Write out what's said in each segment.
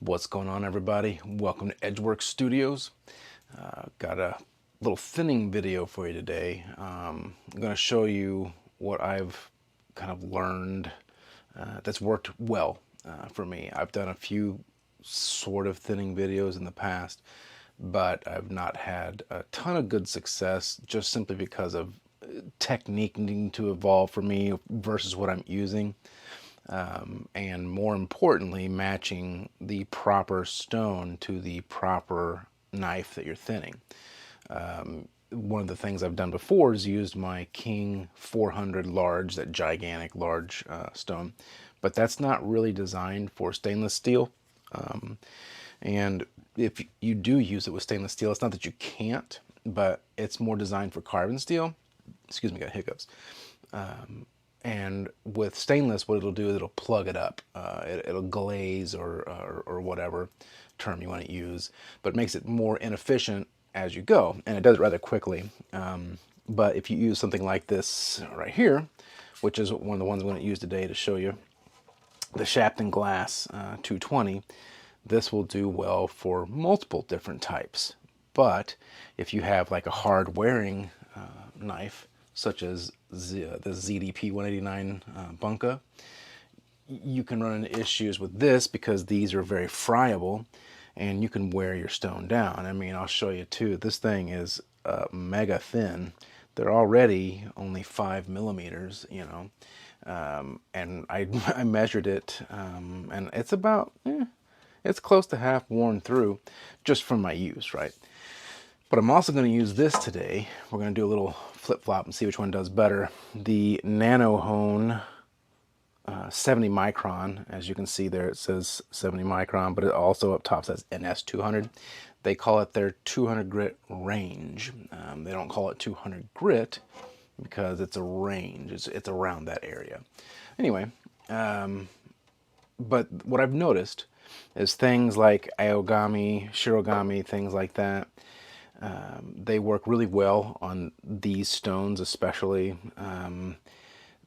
What's going on, everybody? Welcome to EdgeWorks Studios. Got a little thinning video for you today. I'm going to show you what I've kind of learned that's worked well for me. I've done a few sort of thinning videos in the past, but I've not had a ton of good success just simply because of technique needing to evolve for me versus what I'm using. And more importantly, matching the proper stone to the proper knife that you're thinning. One of the things I've done before is used my King 400 large, that gigantic large stone, but that's not really designed for stainless steel. And if you do use it with stainless steel, it's not that you can't, but it's more designed for carbon steel. Excuse me, got hiccups. And with stainless, what it'll do is it'll plug it up. It'll glaze or whatever term you want to use, but it makes it more inefficient as you go, and it does it rather quickly. But if you use something like this right here, which is one of the ones I'm going to use today to show you, the Shapton Glass 220, this will do well for multiple different types. But if you have like a hard wearing knife, such as the ZDP 189 Bunka, you can run into issues with this because these are very friable and you can wear your stone down. I mean, I'll show you too. This thing is mega thin. They're already only 5 millimeters, you know, and I measured it, and it's about, it's close to half worn through just from my use, right? But I'm also going to use this today. We're going to do a little flip-flop and see which one does better. The Nano Hone 70 micron. As you can see there, it says 70 micron, but it also up top says NS200. They call it their 200 grit range. They don't call it 200 grit because it's a range. It's around that area. Anyway, but what I've noticed is things like Aogami, Shirogami, things like that, they work really well on these stones, especially.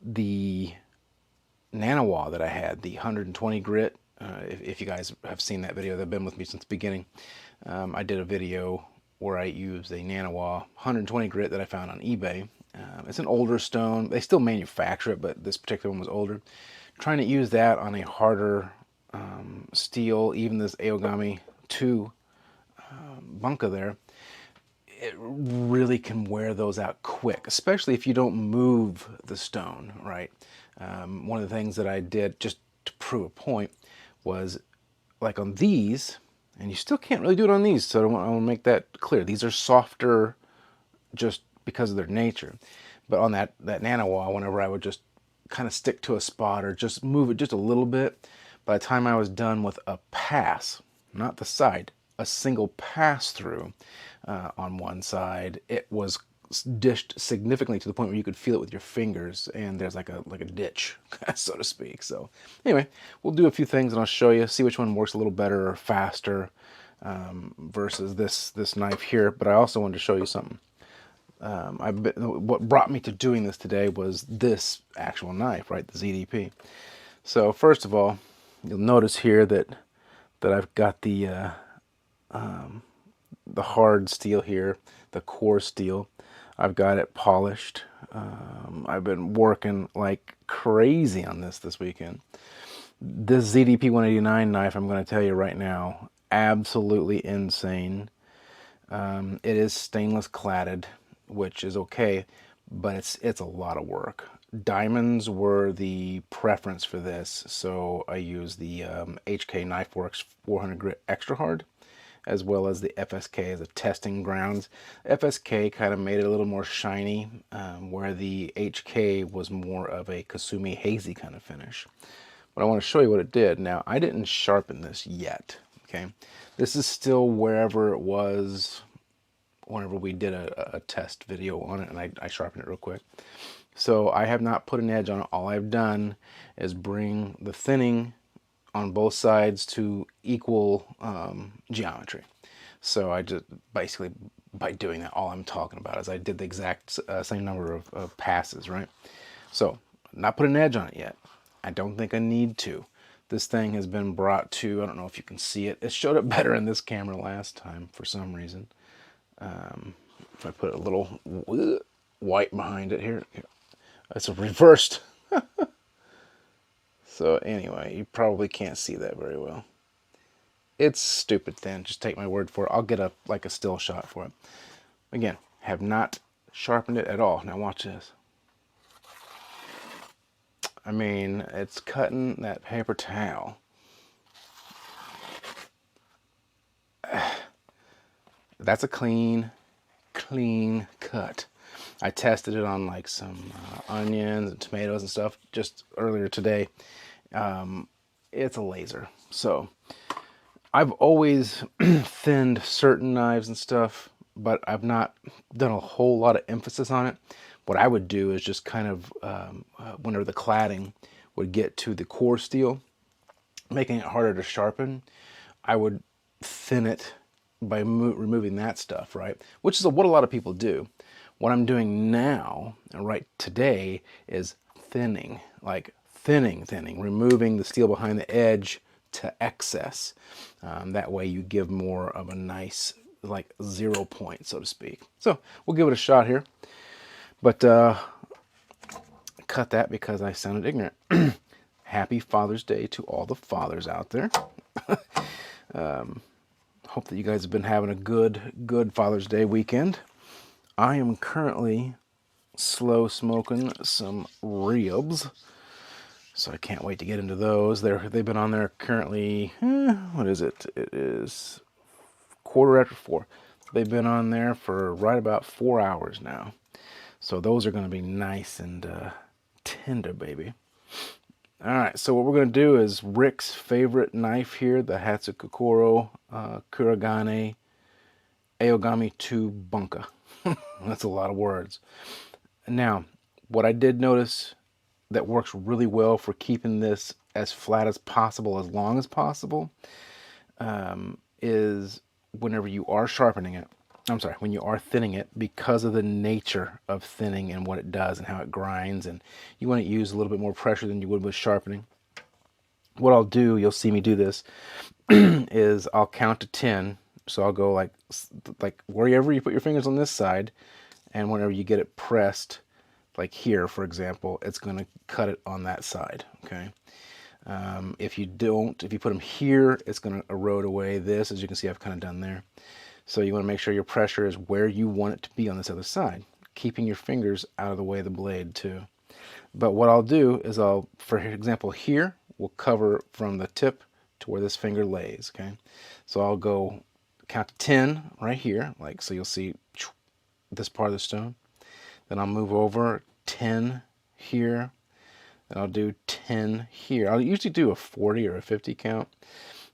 The Nano that I had, the 120 grit, if you guys have seen that video, they've been with me since the beginning. I did a video where I used a Nano 120 grit that I found on eBay. It's an older stone. They still manufacture it, but this particular one was older. Trying to use that on a harder steel, even this Aogami 2 Bunka there, it really can wear those out quick, especially if you don't move the stone, right? One of the things that I did just to prove a point was like on these, and you still can't really do it on these, so I want to make that clear. These are softer just because of their nature. But on that Nano whenever I would just kind of stick to a spot or just move it just a little bit, by the time I was done with a pass, not the side, a single pass through on one side, it was dished significantly to the point where you could feel it with your fingers, and there's like a ditch, so to speak. So anyway, we'll do a few things and I'll show you, see which one works a little better or faster versus this knife here. But I also wanted to show you something. What brought me to doing this today was this actual knife, right, the ZDP. So first of all, you'll notice here that I've got the hard steel here, the core steel. I've got it polished. I've been working like crazy on this weekend. This ZDP 189 knife, I'm going to tell you right now, absolutely insane. It is stainless cladded, which is okay, but it's a lot of work. Diamonds were the preference for this, so I used the HK KnifeWorks 400 grit extra hard, as well as the FSK as a testing grounds. FSK kind of made it a little more shiny, where the HK was more of a Kasumi hazy kind of finish. But I want to show you what it did. Now, I didn't sharpen this yet, okay? This is still wherever it was whenever we did a test video on it, and I sharpened it real quick. So I have not put an edge on it. All I've done is bring the thinning on both sides to equal geometry. So I just basically, by doing that, all I'm talking about is I did the exact same number of passes, right? So not put an edge on it yet. I don't think I need to. This thing has been brought to, I don't know if you can see it. It showed up better in this camera last time for some reason. If I put a little white behind it here, it's reversed. So anyway, you probably can't see that very well. It's stupid thin, just take my word for it. I'll get like a still shot for it. Again, have not sharpened it at all. Now watch this. I mean, it's cutting that paper towel. That's a clean cut. I tested it on like some onions and tomatoes and stuff just earlier today. It's a laser. So I've always thinned certain knives and stuff, but I've not done a whole lot of emphasis on it. What I would do is just kind of, whenever the cladding would get to the core steel, making it harder to sharpen, I would thin it by removing that stuff, right? Which is what a lot of people do. What I'm doing now, right today, is thinning, like thinning, removing the steel behind the edge to excess. That way you give more of a nice, like 0 point, so to speak. So we'll give it a shot here. But cut that because I sounded ignorant. Happy Father's Day to all the fathers out there. Hope that you guys have been having a good Father's Day weekend. I am currently slow smoking some ribs, so I can't wait to get into those. They've been on there currently, what is it? It is 4:15. They've been on there for right about 4 hours now. So those are going to be nice and tender, baby. All right, so what we're going to do is Rick's favorite knife here, the Hatsukokoro Kurogane Aogami 2 Bunka. That's a lot of words. Now, what I did notice that works really well for keeping this as flat as possible, as long as possible, is whenever you are sharpening it, when you are thinning it, because of the nature of thinning and what it does and how it grinds, and you want to use a little bit more pressure than you would with sharpening. What I'll do, you'll see me do this, is I'll count to 10. So I'll go like wherever you put your fingers on this side, and whenever you get it pressed, like here, for example, it's going to cut it on that side, okay? If you put them here, it's going to erode away this. As you can see, I've kind of done there. So you want to make sure your pressure is where you want it to be on this other side, keeping your fingers out of the way of the blade too. But what I'll do is for example, here, we'll cover from the tip to where this finger lays, okay? So I'll go count to 10 right here, like, so you'll see this part of the stone. Then I'll move over 10 here, and I'll do 10 here. I'll usually do a 40 or a 50 count.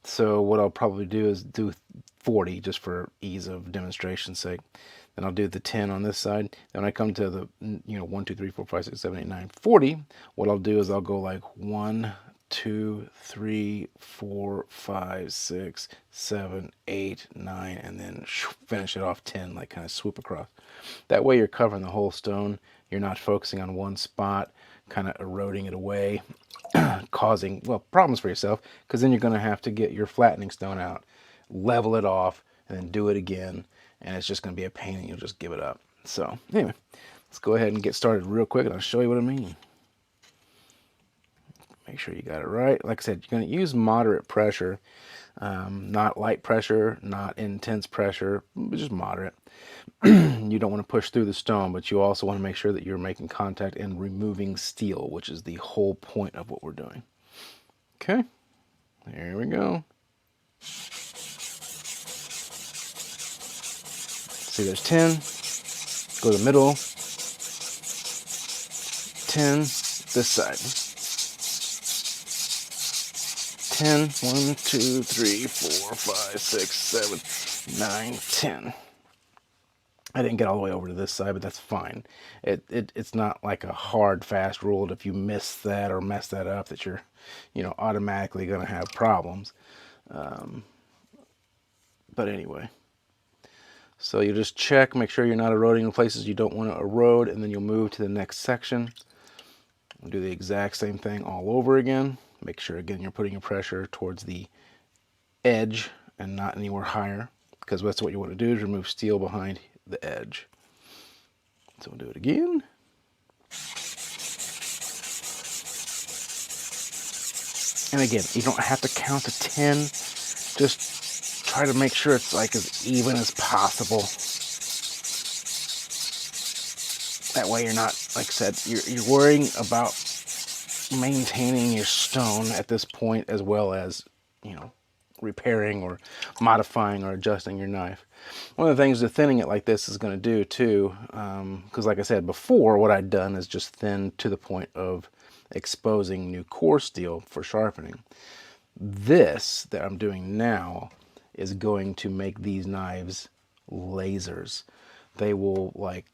So what I'll probably do is do 40 just for ease of demonstration's sake. Then I'll do the 10 on this side. Then when I come to the 1, 2, 3, 4, 5, 6, 7, 8, 9, 40, what I'll do is I'll go like 1, 2, 3, 4, 5, 6, 7, 8, 9, and then finish it off 10, like kind of swoop across. That way you're covering the whole stone. You're not focusing on one spot, kind of eroding it away, causing, well, problems for yourself, because then you're going to have to get your flattening stone out, level it off, and then do it again, and it's just going to be a pain, and you'll just give it up. So anyway, let's go ahead and get started real quick, and I'll show you what I mean. Make sure you got it right. Like I said, you're going to use moderate pressure, not light pressure, not intense pressure, but just moderate. You don't want to push through the stone, but you also want to make sure that you're making contact and removing steel, which is the whole point of what we're doing. Okay, there we go. See, there's 10. Go to the middle. 10, this side. 10, 1, 2, 3, 4, 5, 6, 7, 9, 10. I didn't get all the way over to this side, but that's fine. It's not like a hard, fast rule that if you miss that or mess that up that you're, automatically going to have problems. But anyway. So you just check, make sure you're not eroding in places you don't want to erode, and then you'll move to the next section. We'll do the exact same thing all over again. Make sure, again, you're putting your pressure towards the edge and not anywhere higher, because that's what you want to do, is remove steel behind the edge. So we'll do it again. And again, you don't have to count to 10. Just try to make sure it's like as even as possible. That way you're not, like I said, you're worrying about maintaining your stone at this point, as well as, you know, repairing or modifying or adjusting your knife. One of the things that thinning it like this is going to do too, because like I said before, what I'd done is just thin to the point of exposing new core steel for sharpening. This that I'm doing now is going to make these knives lasers. They will, like,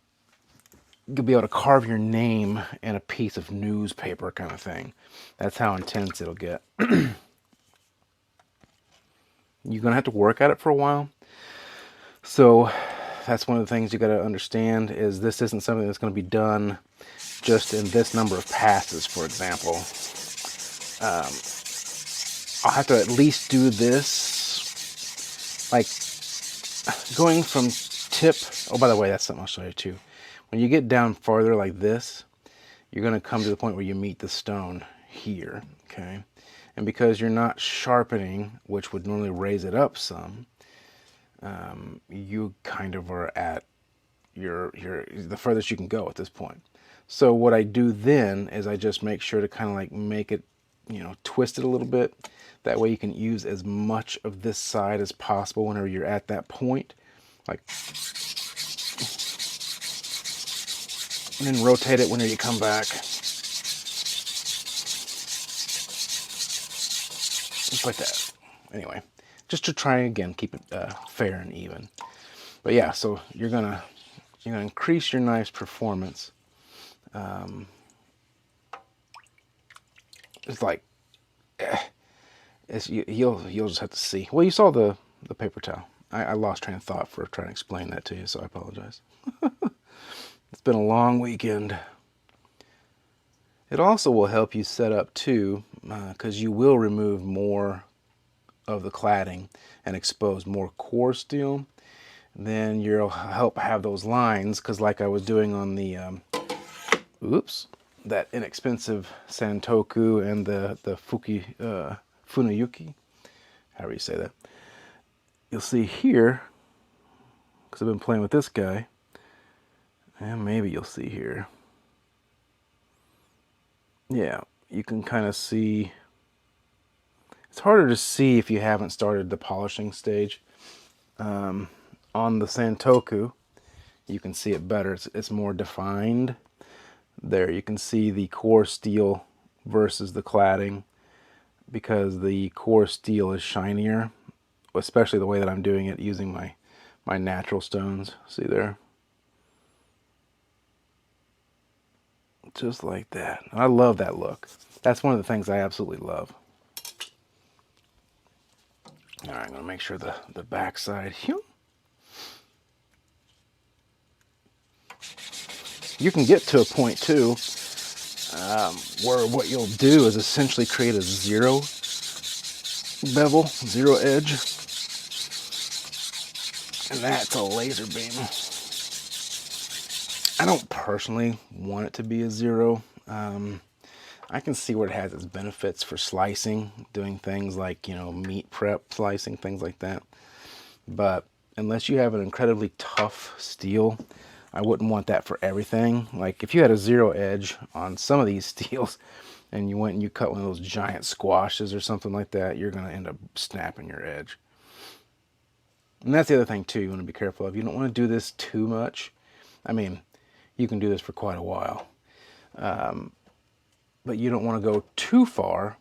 you'll be able to carve your name in a piece of newspaper kind of thing. That's how intense it'll get. You're gonna have to work at it for a while. So that's one of the things you got to understand, is this isn't something that's going to be done just in this number of passes, for example. I'll have to at least do this, like, going from tip. Oh, by the way, that's something I'll show you too. When you get down farther like this, you're going to come to the point where you meet the stone here, okay? And because you're not sharpening, which would normally raise it up some, you kind of are at the furthest you can go at this point. So what I do then is I just make sure to kind of like make it, you know, twist it a little bit. That way you can use as much of this side as possible whenever you're at that point. Like, and then rotate it whenever you come back. Just like that. Anyway, just to try again, keep it fair and even. But yeah, so you're gonna increase your knife's performance. It's like, you'll just have to see. Well, you saw the paper towel. I lost train of thought for trying to explain that to you, so I apologize. It's been a long weekend. It also will help you set up too, because you will remove more of the cladding and expose more core steel. Then you'll help have those lines, because like I was doing on the, that inexpensive Santoku and the Funayuki, however you say that. You'll see here, because I've been playing with this guy, and maybe you'll see here. Yeah, you can kind of see. It's harder to see if you haven't started the polishing stage. On the Santoku, you can see it better. It's more defined. There, you can see the core steel versus the cladding, because the core steel is shinier, especially the way that I'm doing it using my natural stones. See there? Just like that. And I love that look. That's one of the things I absolutely love. All right, I'm going to make sure the back side. You can get to a point too where what you'll do is essentially create a zero bevel, zero edge. And that's a laser beam. I don't personally want it to be a zero. I can see where it has its benefits for slicing, doing things like, you know, meat prep slicing, things like that. But unless you have an incredibly tough steel, I wouldn't want that for everything. Like if you had a zero edge on some of these steels and you went and you cut one of those giant squashes or something like that, you're going to end up snapping your edge. And that's the other thing too you want to be careful of. You don't want to do this too much. I mean, you can do this for quite a while. But you don't want to go too far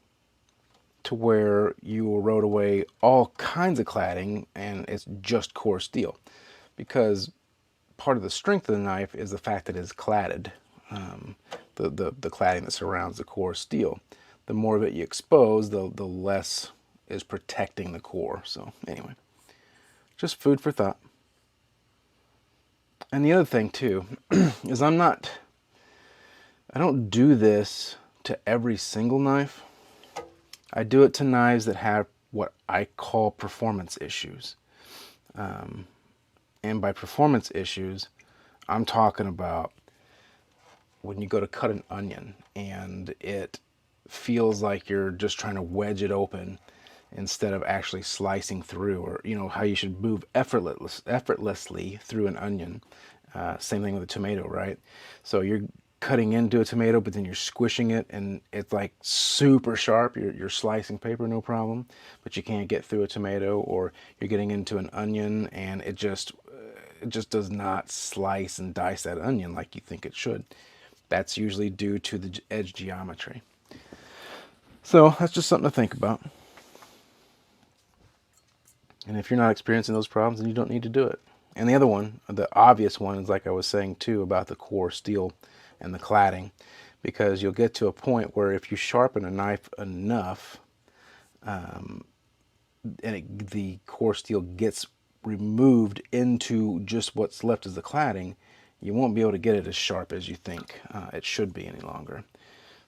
to where you will erode away all kinds of cladding and it's just core steel. Because part of the strength of the knife is the fact that it's cladded. The cladding that surrounds the core steel. The more of it you expose, the less is protecting the core. So anyway, just food for thought. And the other thing too is I don't do this to every single knife. I do it to knives that have what I call performance issues. And by performance issues, I'm talking about when you go to cut an onion and it feels like you're just trying to wedge it open instead of actually slicing through, or how you should move effortlessly through an onion. Same thing with a tomato, right? So you're cutting into a tomato, but then you're squishing it and it's like super sharp. You're slicing paper, no problem, but you can't get through a tomato. Or you're getting into an onion and it just does not slice and dice that onion like you think it should. That's usually due to the edge geometry. So that's just something to think about. And if you're not experiencing those problems, then you don't need to do it. And the other one, the obvious one, is like I was saying too about the core steel and the cladding, because you'll get to a point where if you sharpen a knife enough, and the core steel gets removed into just what's left as the cladding, you won't be able to get it as sharp as you think it should be any longer.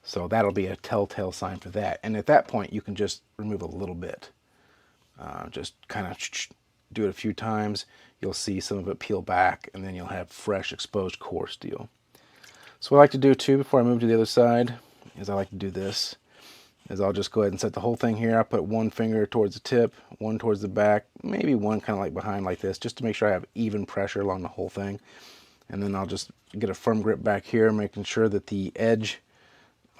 So that'll be a telltale sign for that. And at that point, you can just remove a little bit. Just kind of do it a few times. You'll see some of it peel back, and then you'll have fresh exposed core steel. So what I like to do too before I move to the other side is I like to do this. Is I'll just go ahead and set the whole thing here. I put one finger towards the tip, one towards the back, maybe one kind of like behind like this, just to make sure I have even pressure along the whole thing. And then I'll just get a firm grip back here, making sure that the edge,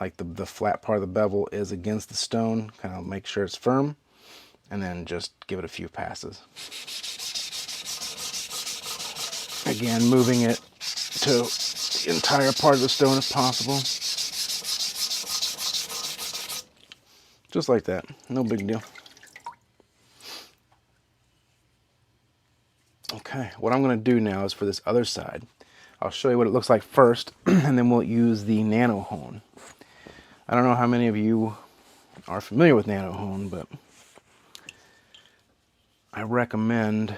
like the flat part of the bevel, is against the stone. Kind of make sure it's firm. And then just give it a few passes. Again, moving it to the entire part of the stone if possible. Just like that, no big deal. Okay, what I'm going to do now is for this other side, I'll show you what it looks like first, and then we'll use the Nano Hone. I don't know how many of you are familiar with Nano Hone, but I recommend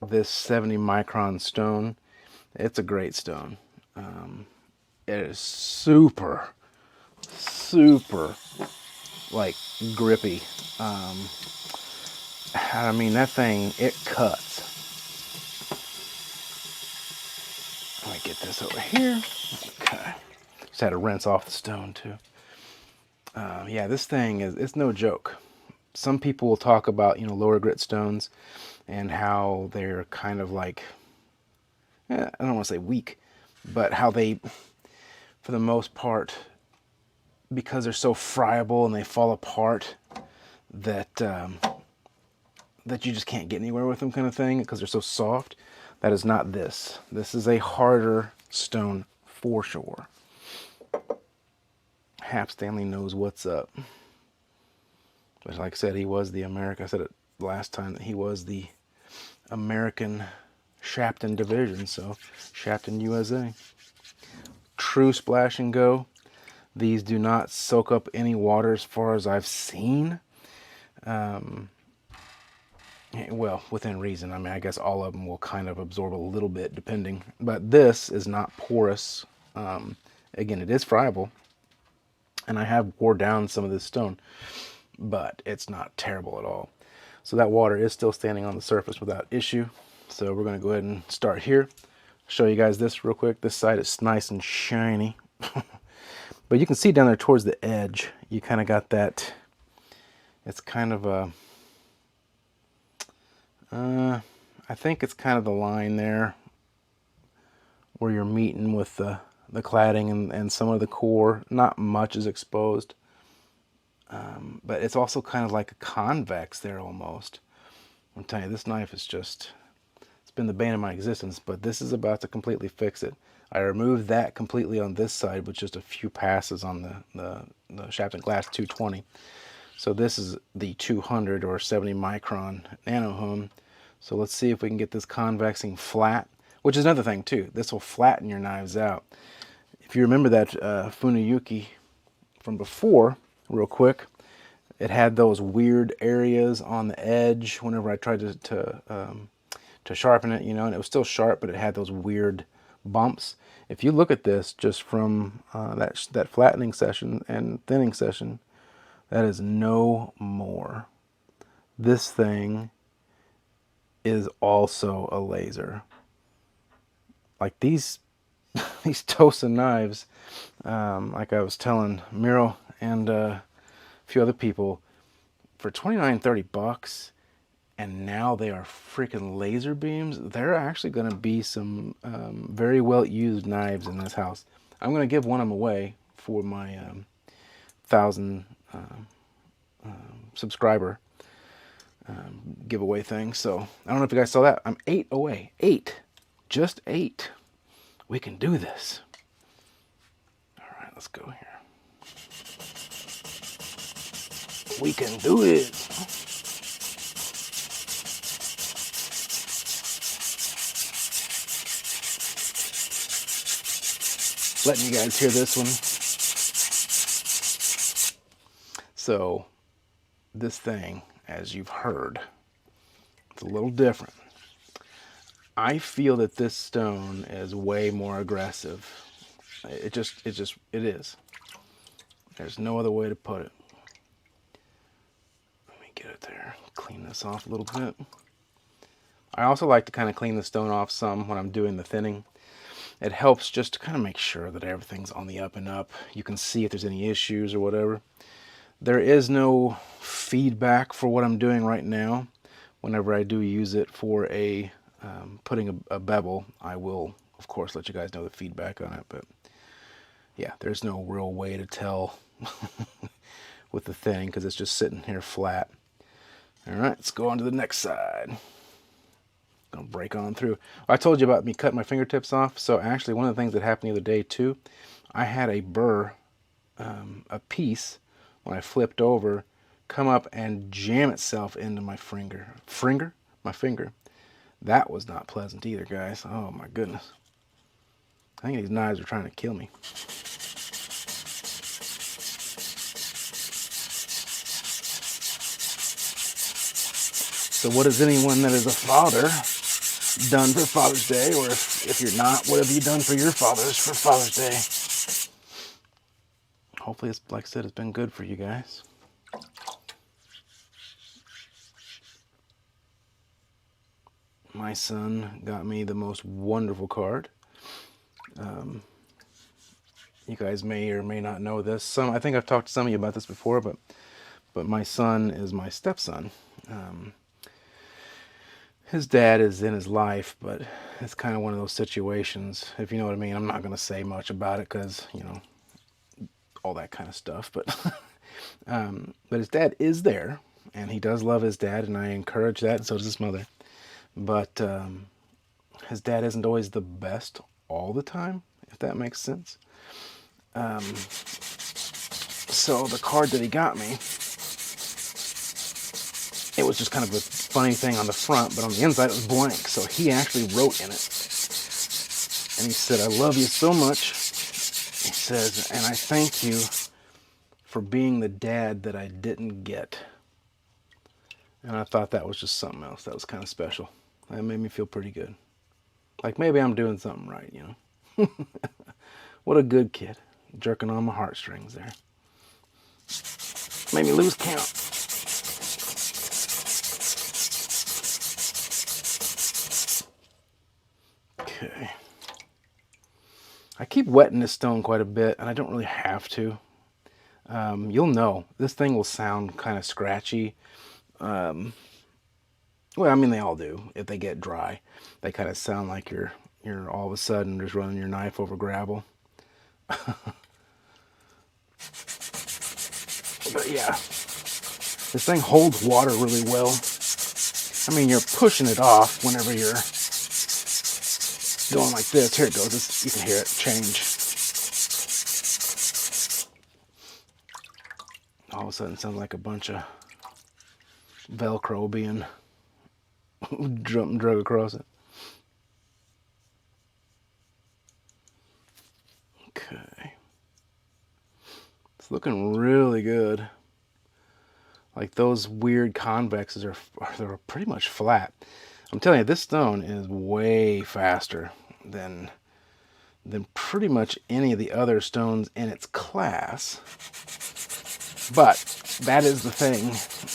this 70 micron stone. It's a great stone. It is super like grippy. I mean, that thing, it cuts. Let me get this over here. Okay. Just had to rinse off the stone too. Yeah, this thing it's no joke. Some people will talk about, lower grit stones and how they're kind of like, I don't want to say weak, but how they, for the most part, because they're so friable and they fall apart, that that you just can't get anywhere with them, kind of thing, because they're so soft. That is not this. This is a harder stone for sure. Hap Stanley knows what's up. But like I said, he was the American. I said it last time that he was the American Shapton division. So Shapton USA. True splash and go. These do not soak up any water as far as I've seen. Well, within reason. I mean, I guess all of them will kind of absorb a little bit depending. But this is not porous. Again, it is friable. And I have wore down some of this stone, but it's not terrible at all. So that water is still standing on the surface without issue. So we're going to go ahead and start here. Show you guys this real quick. This side is nice and shiny. But you can see down there towards the edge, you kind of got that, it's kind of a, I think it's kind of the line there where you're meeting with the cladding and some of the core. Not much is exposed, but it's also kind of like a convex there almost. I'm telling you, this knife is just, it's been the bane of my existence, but this is about to completely fix it. I removed that completely on this side with just a few passes on the Shapton Glass 220. So this is the 200 or 70 micron Nano Hone. So let's see if we can get this convexing flat, which is another thing too. This will flatten your knives out. If you remember that Funuyuki from before, real quick, it had those weird areas on the edge whenever I tried to sharpen it, and it was still sharp, but it had those weird bumps. If you look at this just from that flattening session and thinning session, That is no more. This thing is also a laser. Like these these Tosa knives, like I was telling Miro and a few other people, for $29-30, and now they are freaking laser beams. They're actually going to be some very well used knives in this house. I'm going to give one of them away for my 1,000 subscriber giveaway thing. So I don't know if you guys saw that. I'm 8 away. 8. Just 8. We can do this. All right, let's go here. We can do it. Letting you guys hear this one. So this thing, as you've heard, it's a little different. I feel that this stone is way more aggressive. It is. There's no other way to put it. Let me get it there. Clean this off a little bit. I also like to kind of clean the stone off some when I'm doing the thinning. It helps just to kind of make sure that everything's on the up and up. You can see if there's any issues or whatever. There is no feedback for what I'm doing right now. Whenever I do use it for a putting a bevel, I will, of course, let you guys know the feedback on it. But yeah, there's no real way to tell with the thing because it's just sitting here flat. All right, let's go on to the next side. Gonna break on through. I told you about me cutting my fingertips off. So actually, one of the things that happened the other day too, I had a burr, a piece, when I flipped over, come up and jam itself into my finger. My finger. That was not pleasant either, guys. Oh my goodness. I think these knives are trying to kill me. So what has anyone that is a father done for Father's Day? Or if you're not, what have you done for your fathers for Father's Day? Hopefully, it's, like I said, it's been good for you guys. My son got me the most wonderful card. You guys may or may not know this. I think I've talked to some of you about this before, but my son is my stepson. His dad is in his life, but it's kind of one of those situations, if you know what I mean. I'm not going to say much about it because, you know, all that kind of stuff. But his dad is there, and he does love his dad, and I encourage that, and so does his mother. But his dad isn't always the best all the time, if that makes sense. So the card that he got me, it was just kind of a funny thing on the front, but on the inside it was blank. So he actually wrote in it. And he said, "I love you so much." He says, "and I thank you for being the dad that I didn't get." And I thought that was just something else. That was kind of special. That made me feel pretty good. Like maybe I'm doing something right, you know. What a good kid. Jerking on my heartstrings there. Made me lose count. Okay. I keep wetting this stone quite a bit, and I don't really have to. You'll know. This thing will sound kind of scratchy. Well, I mean, they all do. If they get dry, they kind of sound like you're all of a sudden just running your knife over gravel. But yeah, this thing holds water really well. I mean, you're pushing it off whenever you're going like this. Here it goes. You can hear it change. All of a sudden, it sounds like a bunch of Velcro being drug across it. Okay. It's looking really good. Like those weird convexes they're pretty much flat. I'm telling you, this stone is way faster than pretty much any of the other stones in its class. But that is the thing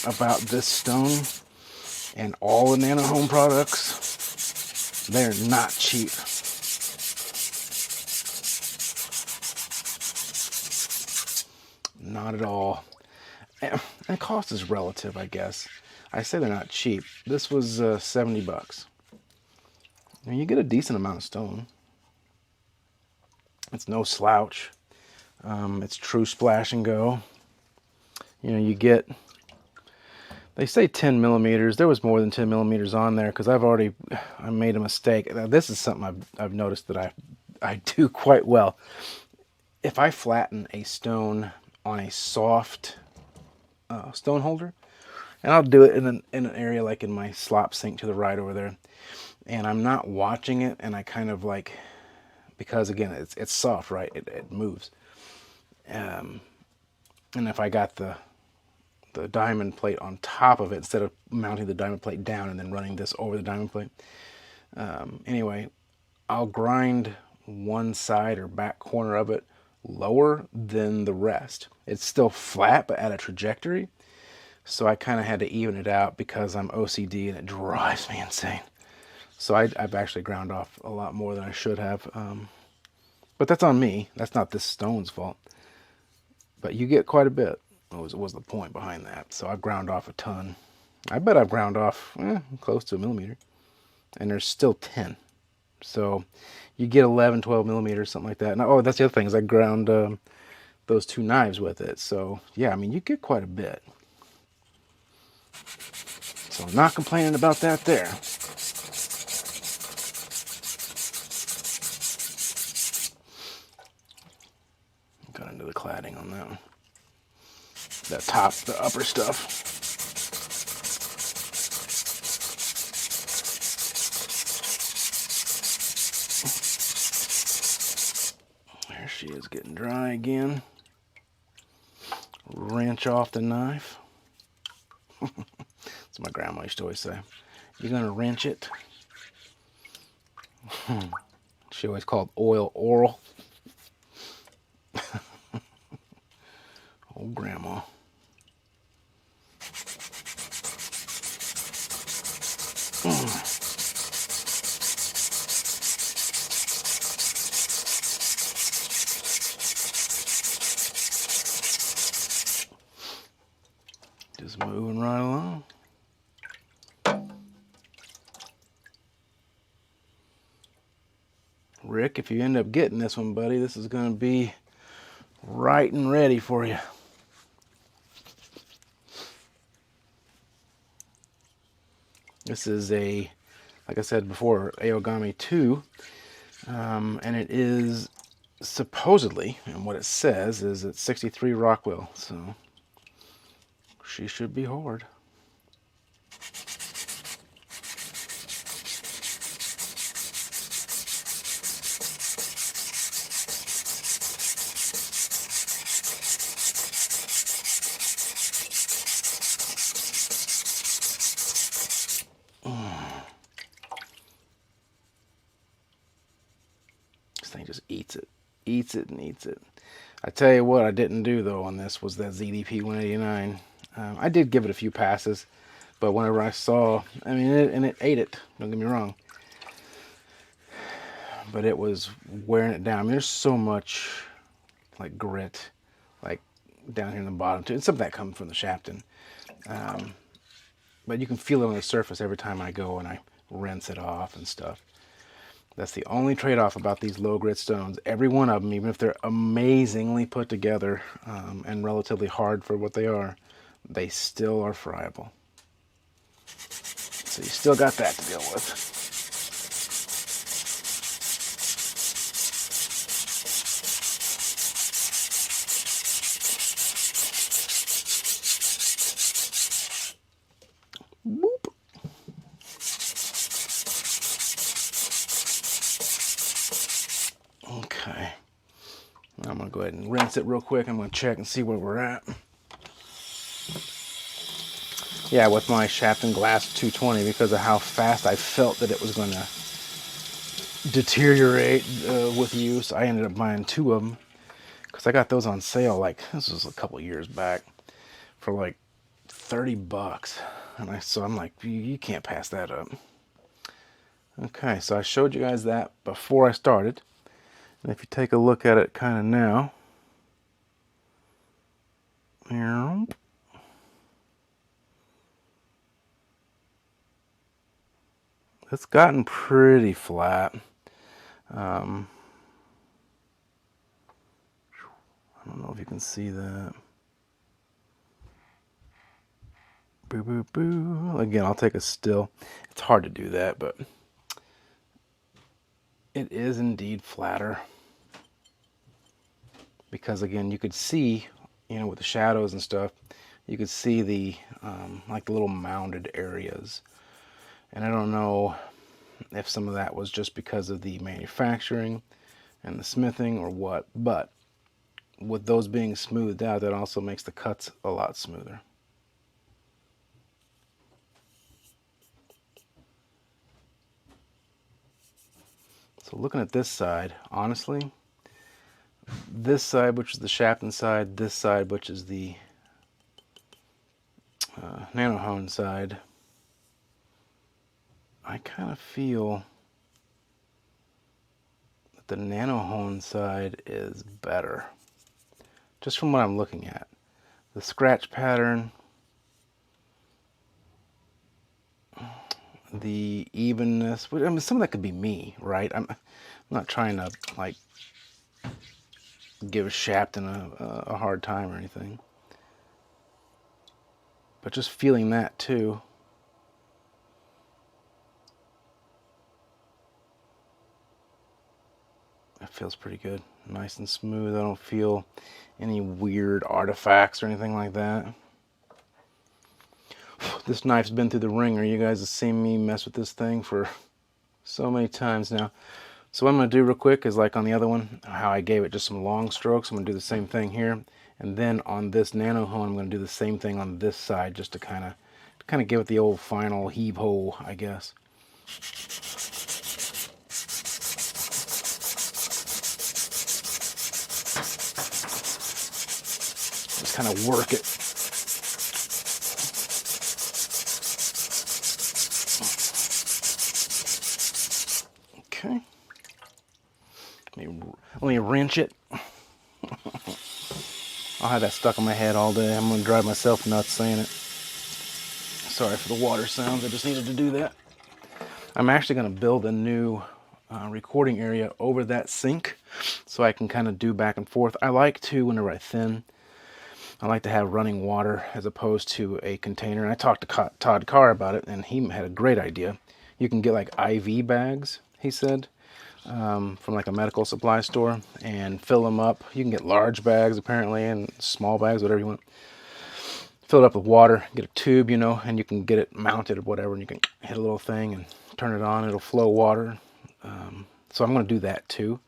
about this stone and all the Nano Hone products. They're not cheap. Not at all. And cost is relative, I guess. I say they're not cheap. This was 70 bucks. I mean, you get a decent amount of stone. It's no slouch. It's true splash and go. You know, you get, they say 10 millimeters. There was more than 10 millimeters on there because I made a mistake. Now, this is something I've noticed that I do quite well. If I flatten a stone on a soft stone holder, and I'll do it in an area like in my slop sink to the right over there, and I'm not watching it, and I kind of like, because again it's soft, right? It moves. And if I got the diamond plate on top of it instead of mounting the diamond plate down and then running this over the diamond plate, anyway, I'll grind one side or back corner of it lower than the rest. It's still flat but at a trajectory, so I kind of had to even it out because I'm OCD and it drives me insane. So I've actually ground off a lot more than I should have, but that's on me. That's not this stone's fault. But you get quite a bit. Was the point behind that. So I've ground off a ton. I bet I've ground off close to a millimeter, and there's still 10. So you get 11, 12 millimeters, something like that. And, oh, that's the other thing, is I ground those two knives with it. So yeah, I mean, you get quite a bit. So I'm not complaining about that there. Got into the cladding on that one. The upper stuff. There she is, getting dry again. Wrench off the knife. That's what my grandma used to always say. You're gonna wrench it. She always called oil oral. Old grandma. Just moving right along. Rick, if you end up getting this one, buddy, this is going to be right and ready for you. This is a, like I said before, Aogami 2, and it is supposedly, and what it says is it's 63 Rockwell, so she should be hard. Just eats it and eats it. I tell you what I didn't do though on this was that ZDP 189. I did give it a few passes, but whenever I saw, I mean, it ate it, don't get me wrong, but it was wearing it down. I mean, there's so much like grit, like down here in the bottom too, and some of that comes from the Shapton, but you can feel it on the surface every time I go and I rinse it off and stuff. That's the only trade-off about these low grit stones. Every one of them, even if they're amazingly put together and relatively hard for what they are, they still are friable. So you still got that to deal with. Okay, I'm going to go ahead and rinse it real quick. I'm going to check and see where we're at. Yeah, with my Shapton Glass 220, because of how fast I felt that it was going to deteriorate with use, I ended up buying two of them because I got those on sale, like, this was a couple years back. for like 30 bucks. And so I'm like, you can't pass that up. Okay, so I showed you guys that before I started. And if you take a look at it kind of now, it's gotten pretty flat. I don't know if you can see that. Boo, boo, boo. Again, I'll take a still. It's hard to do that, but it is indeed flatter. Because again, you could see, you know, with the shadows and stuff, you could see the like the little mounded areas. And I don't know if some of that was just because of the manufacturing and the smithing or what, but with those being smoothed out, that also makes the cuts a lot smoother. So looking at this side, honestly, this side, which is the Shapton side, this side, which is the Nano Hone side, I kind of feel that the Nano Hone side is better, just from what I'm looking at. The scratch pattern, the evenness, I mean, some of that could be me, right? I'm not trying to like give Shapton a hard time or anything, but just feeling that too. That feels pretty good, nice and smooth. I don't feel any weird artifacts or anything like that. This knife's been through the ringer. You guys have seen me mess with this thing for so many times now. So what I'm going to do real quick is like on the other one, how I gave it just some long strokes. I'm going to do the same thing here. And then on this Nano Hone, I'm going to do the same thing on this side, just to kind of give it the old final heave-ho, I guess. Just kind of work it. Okay. Let me wrench it. I'll have that stuck in my head all day. I'm going to drive myself nuts saying it. Sorry for the water sounds. I just needed to do that. I'm actually going to build a new recording area over that sink so I can kind of do back and forth. I like to, whenever I thin, I like to have running water as opposed to a container. And I talked to Todd Carr about it, and he had a great idea. You can get like IV bags, he said, from like a medical supply store, and fill them up. You can get large bags apparently, and small bags, whatever you want. Fill it up with water, get a tube, you know, and you can get it mounted or whatever, and you can hit a little thing and turn it on. It'll flow water. So I'm going to do that too,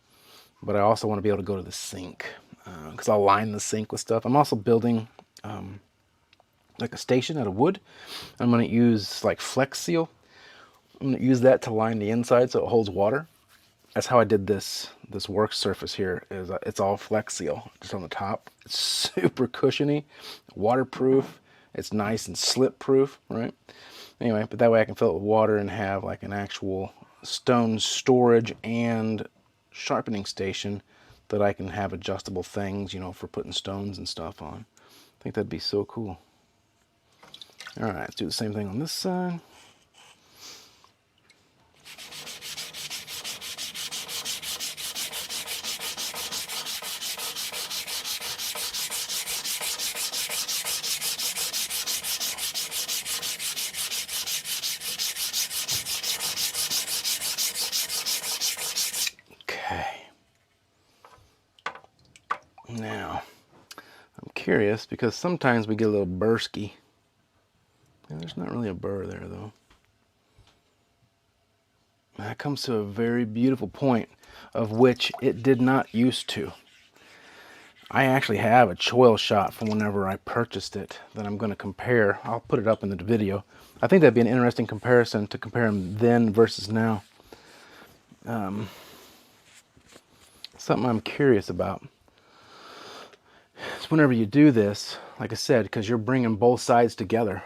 but I also want to be able to go to the sink because I'll line the sink with stuff. I'm also building like a station out of wood. I'm going to use like Flex Seal. I'm going to use that to line the inside so it holds water. That's how I did this work surface here. Is it's all Flex Seal just on the top. It's super cushiony, waterproof. It's nice and slip proof, right? Anyway, but that way I can fill it with water and have like an actual stone storage and sharpening station that I can have adjustable things, you know, for putting stones and stuff on. I think that'd be so cool. All right, let's do the same thing on this side. Now, I'm curious because sometimes we get a little bursky. Yeah, there's not really a burr there though. That comes to a very beautiful point of which it did not used to. I actually have a choil shot from whenever I purchased it that I'm going to compare. I'll put it up in the video. I think that'd be an interesting comparison to compare them then versus now. Something I'm curious about. is whenever you do this, like I said, because you're bringing both sides together.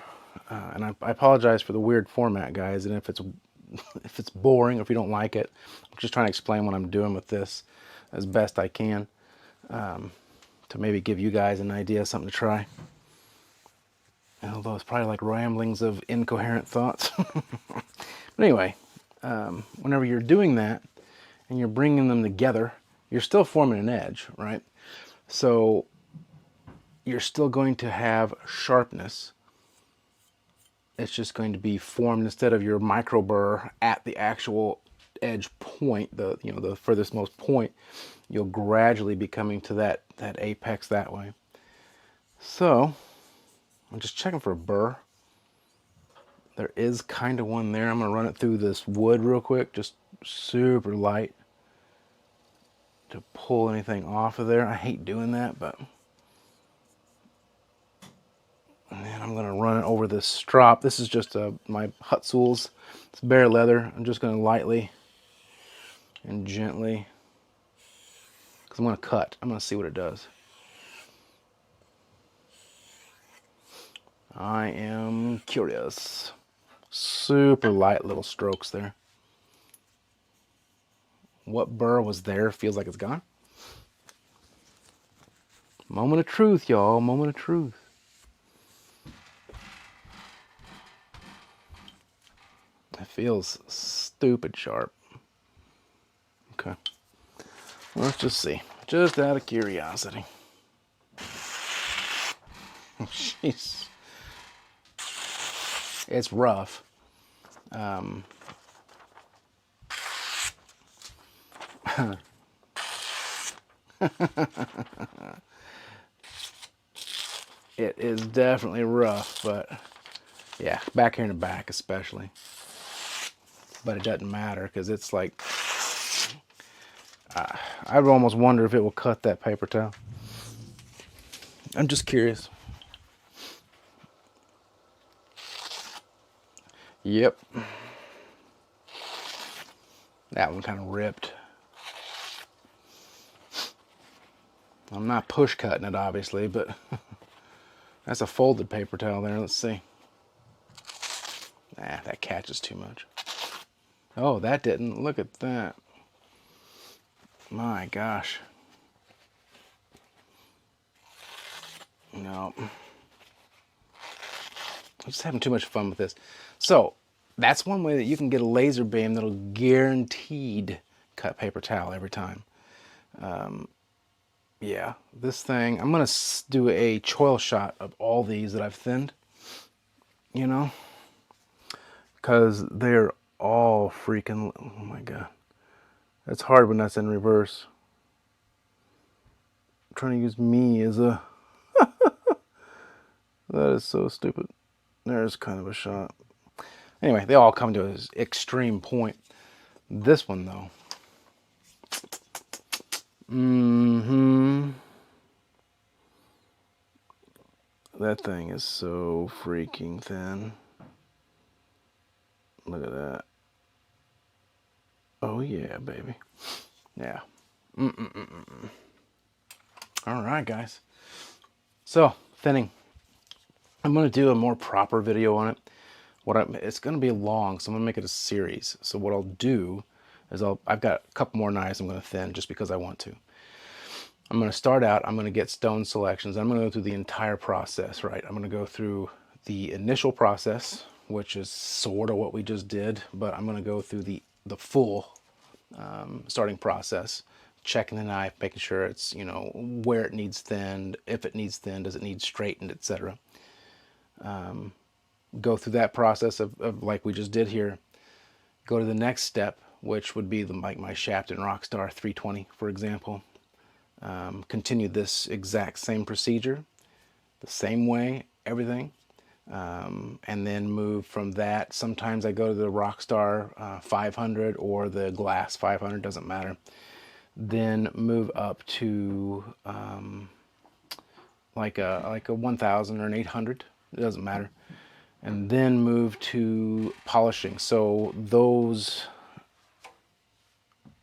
And I apologize for the weird format, guys, and if it's boring or if you don't like it, I'm just trying to explain what I'm doing with this as best I can, to maybe give you guys an idea, something to try. Although it's probably like ramblings of incoherent thoughts. But anyway, whenever you're doing that and you're bringing them together, you're still forming an edge, right? So you're still going to have sharpness. It's just going to be formed instead of your micro burr at the actual edge point, the furthest most point. You'll gradually be coming to that apex that way. So I'm just checking for a burr. There is kind of one there. I'm going to run it through this wood real quick, just super light to pull anything off of there. I hate doing that, but and then I'm going to run it over this strop. This is just my Hatsukokoro. It's bare leather. I'm just going to lightly and gently, because I'm going to cut. I'm going to see what it does. I am curious. Super light little strokes there. What burr was there feels like it's gone. Moment of truth, y'all. Moment of truth. It feels stupid sharp. Okay. Well, let's just see. Just out of curiosity. Jeez. It's rough. It is definitely rough, but yeah, back here in the back especially. But it doesn't matter because it's like, I would almost wonder if it will cut that paper towel. I'm just curious. Yep. That one kind of ripped. I'm not push cutting it, obviously, but that's a folded paper towel there. Let's see. Nah, that catches too much. Oh, that didn't. Look at that. My gosh. No. I'm just having too much fun with this. So, that's one way that you can get a laser beam that'll guaranteed cut paper towel every time. Yeah, this thing, I'm going to do a choil shot of all these that I've thinned, you know, because they're all freaking, oh my God. That's hard when that's in reverse. I'm trying to use me as a, that is so stupid. There's kind of a shot. Anyway, they all come to an extreme point. This one, though. That thing is so freaking thin. Look at that. Oh, yeah, baby. Yeah. All right, guys. So, thinning. I'm going to do a more proper video on it. It's going to be long, so I'm going to make it a series. So what I'll do is I've got a couple more knives I'm going to thin just because I want to. I'm going to start out, I'm going to get stone selections. I'm going to go through the entire process, right? I'm going to go through the initial process, which is sort of what we just did, but I'm going to go through the full starting process, checking the knife, making sure it's, you know, where it needs thinned, if it needs thinned, does it need straightened, etc. Go through that process of like we just did here. Go to the next step, which would be like my Shapton Rockstar 320, for example. Continue this exact same procedure, the same way, everything. And then move from that. Sometimes I go to the Rockstar 500 or the Glass 500, doesn't matter. Then move up to like a 1000 or an 800, it doesn't matter. And then move to polishing. So the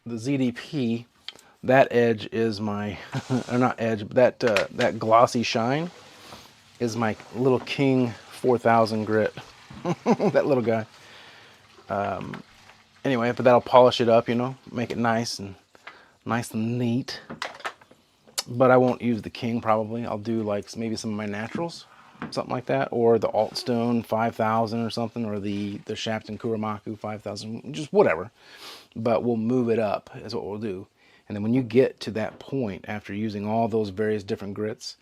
ZDP, that edge is my, or not edge, but that glossy shine is my little King 4000 grit. That little guy. Anyway, but that'll polish it up, you know, make it nice and neat. But I won't use the King probably. I'll do like maybe some of my naturals, something like that, or the Altstone 5000 or something, or the Shapton Kuramaku 5000, just whatever. But we'll move it up is what we'll do. And then when you get to that point, after using all those various different grits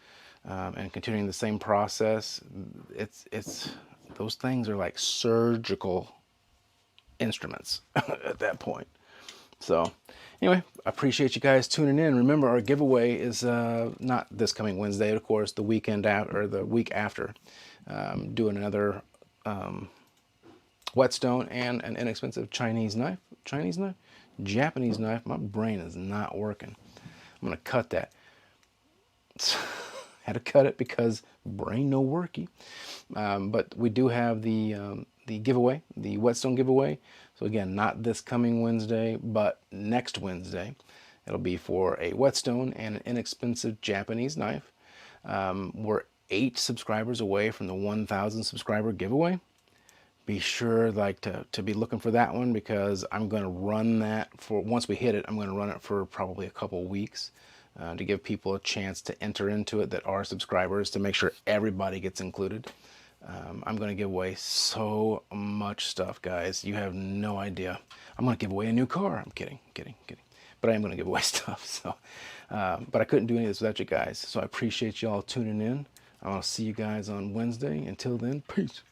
and continuing the same process, it's those things are like surgical instruments at that point. So anyway, I appreciate you guys tuning in. Remember, our giveaway is not this coming Wednesday, of course, the weekend after, or the week after. Doing another whetstone and an inexpensive Japanese knife. My brain is not working. I'm gonna cut that. Had to cut it because brain no worky. But we do have the giveaway, the whetstone giveaway. So again, not this coming Wednesday, but next Wednesday. It'll be for a whetstone and an inexpensive Japanese knife. We're 8 subscribers away from the 1,000 subscriber giveaway. Be sure to be looking for that one, because I'm going to run that for, once we hit it, I'm going to run it for probably a couple weeks to give people a chance to enter into it that are subscribers, to make sure everybody gets included. I'm going to give away so much stuff, guys. You have no idea. I'm going to give away a new car. I'm kidding. But I am going to give away stuff. So, but I couldn't do any of this without you guys. So I appreciate you all tuning in. I'll see you guys on Wednesday. Until then, peace.